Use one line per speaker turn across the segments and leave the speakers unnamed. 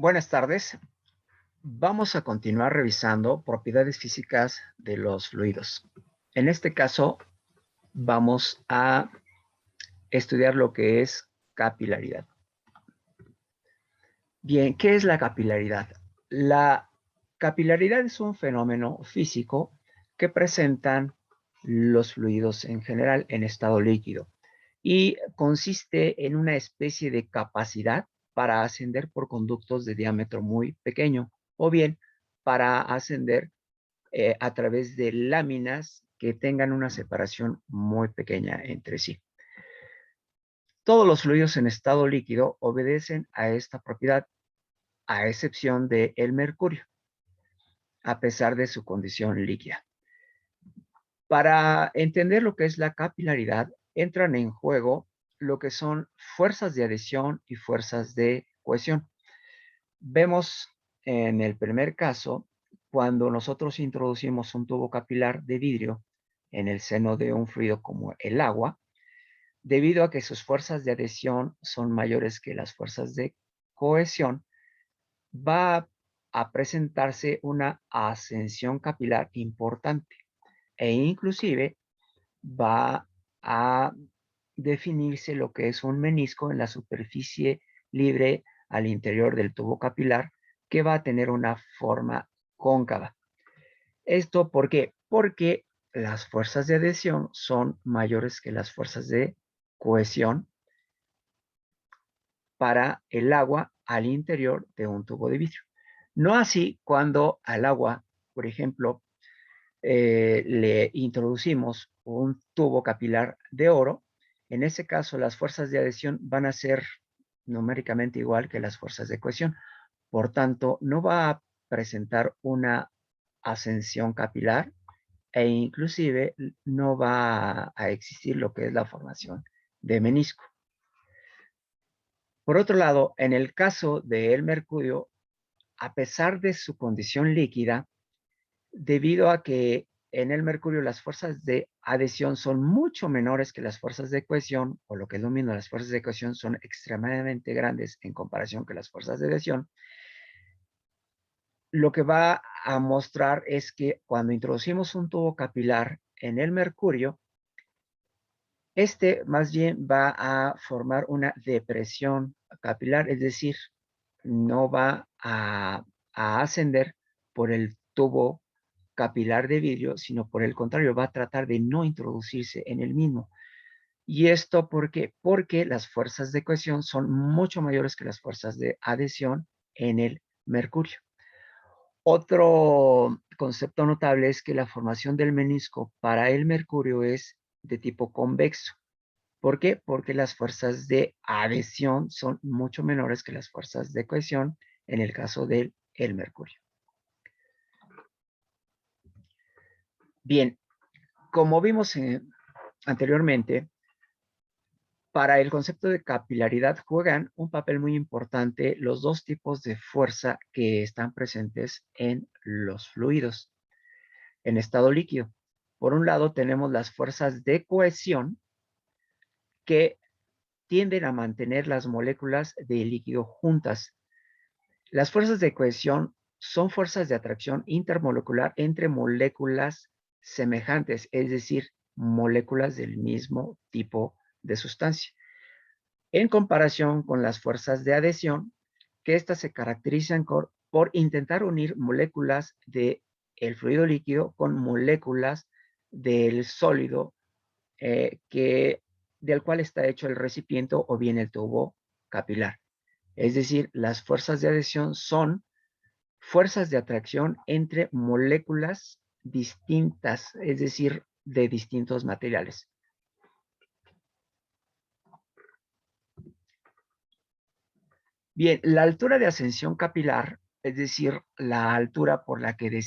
Buenas tardes. Vamos a continuar revisando propiedades físicas de los fluidos. En este caso, vamos a estudiar lo que es capilaridad. Bien, ¿qué es la capilaridad? La capilaridad es un fenómeno físico que presentan los fluidos en general en estado líquido y consiste en una especie de capacidad para ascender por conductos de diámetro muy pequeño o bien para ascender a través de láminas que tengan una separación muy pequeña entre sí. Todos los fluidos en estado líquido obedecen a esta propiedad, a excepción del mercurio, a pesar de su condición líquida. Para entender lo que es la capilaridad, entran en juego lo que son fuerzas de adhesión y fuerzas de cohesión. Vemos en el primer caso, cuando nosotros introducimos un tubo capilar de vidrio en el seno de un fluido como el agua, debido a que sus fuerzas de adhesión son mayores que las fuerzas de cohesión, va a presentarse una ascensión capilar importante e inclusive va a definirse lo que es un menisco en la superficie libre al interior del tubo capilar que va a tener una forma cóncava. ¿Esto por qué? Porque las fuerzas de adhesión son mayores que las fuerzas de cohesión para el agua al interior de un tubo de vidrio. No así cuando al agua, por ejemplo, le introducimos un tubo capilar de oro. En ese caso, las fuerzas de adhesión van a ser numéricamente igual que las fuerzas de cohesión. Por tanto, no va a presentar una ascensión capilar e inclusive no va a existir lo que es la formación de menisco. Por otro lado, en el caso del mercurio, a pesar de su condición líquida, debido a que en el mercurio las fuerzas de adhesión son mucho menores que las fuerzas de cohesión, o lo que es lo mismo, las fuerzas de cohesión son extremadamente grandes en comparación con las fuerzas de adhesión, lo que va a mostrar es que cuando introducimos un tubo capilar en el mercurio, este más bien va a formar una depresión capilar, es decir, no va a ascender por el tubo capilar de vidrio, sino por el contrario, va a tratar de no introducirse en el mismo. ¿Y esto por qué? Porque las fuerzas de cohesión son mucho mayores que las fuerzas de adhesión en el mercurio. Otro concepto notable es que la formación del menisco para el mercurio es de tipo convexo. ¿Por qué? Porque las fuerzas de adhesión son mucho menores que las fuerzas de cohesión en el caso del mercurio. Bien, como vimos anteriormente, para el concepto de capilaridad juegan un papel muy importante los dos tipos de fuerza que están presentes en los fluidos en estado líquido. Por un lado tenemos las fuerzas de cohesión que tienden a mantener las moléculas de líquido juntas. Las fuerzas de cohesión son fuerzas de atracción intermolecular entre moléculas semejantes, es decir, moléculas del mismo tipo de sustancia, en comparación con las fuerzas de adhesión, que estas se caracterizan por intentar unir moléculas del fluido líquido con moléculas del sólido del cual está hecho el recipiente o bien el tubo capilar. Es decir, las fuerzas de adhesión son fuerzas de atracción entre moléculas distintas, es decir, de distintos materiales. Bien, la altura de ascensión capilar, es decir, la altura por la que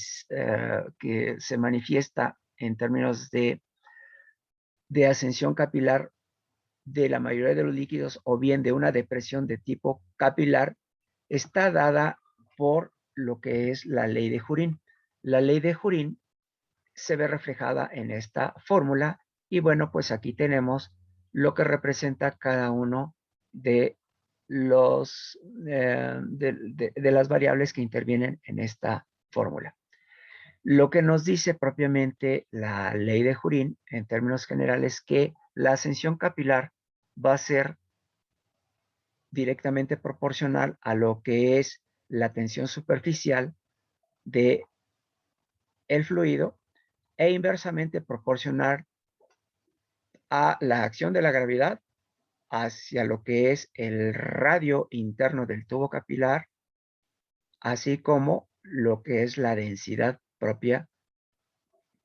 se manifiesta en términos de ascensión capilar de la mayoría de los líquidos o bien de una depresión de tipo capilar, está dada por lo que es la ley de Jurín. La ley de Jurín se ve reflejada en esta fórmula y bueno, pues aquí tenemos lo que representa cada uno de de las variables que intervienen en esta fórmula. Lo que nos dice propiamente la ley de Jurín, en términos generales, que la ascensión capilar va a ser directamente proporcional a lo que es la tensión superficial de el fluido e inversamente proporcional a la acción de la gravedad hacia lo que es el radio interno del tubo capilar, así como lo que es la densidad propia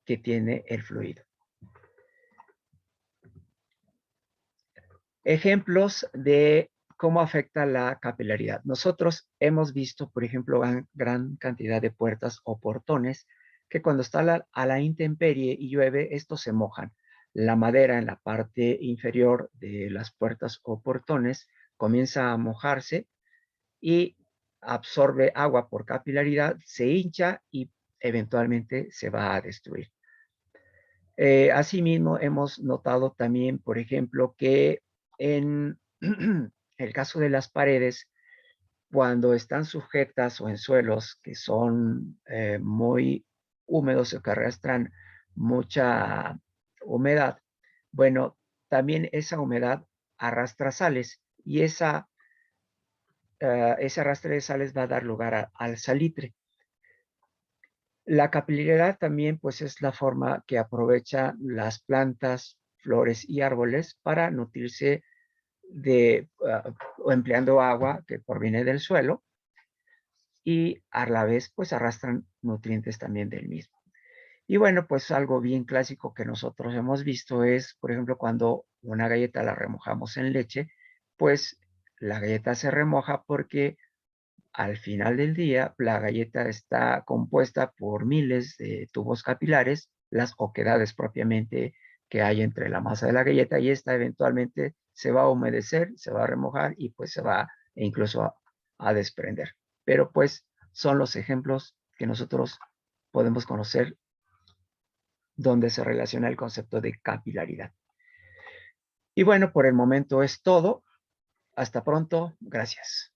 que tiene el fluido. Ejemplos de cómo afecta la capilaridad. Nosotros hemos visto, por ejemplo, gran cantidad de puertas o portones que cuando está a la intemperie y llueve, estos se mojan. La madera en la parte inferior de las puertas o portones comienza a mojarse y absorbe agua por capilaridad, se hincha y eventualmente se va a destruir. Asimismo, hemos notado también, por ejemplo, que en el caso de las paredes, cuando están sujetas o en suelos que son muy húmedos o que arrastran mucha humedad, bueno, también esa humedad arrastra sales y ese arrastre de sales va a dar lugar al salitre. La capilaridad también pues es la forma que aprovechan las plantas, flores y árboles para nutrirse o empleando agua que proviene del suelo y a la vez pues arrastran nutrientes también del mismo. Y bueno, pues algo bien clásico que nosotros hemos visto es, por ejemplo, cuando una galleta la remojamos en leche, pues la galleta se remoja porque al final del día, la galleta está compuesta por miles de tubos capilares, las oquedades propiamente que hay entre la masa de la galleta, y esta eventualmente se va a humedecer, se va a remojar y pues se va incluso a desprender. Pero pues son los ejemplos que nosotros podemos conocer donde se relaciona el concepto de capilaridad. Y bueno, por el momento es todo. Hasta pronto. Gracias.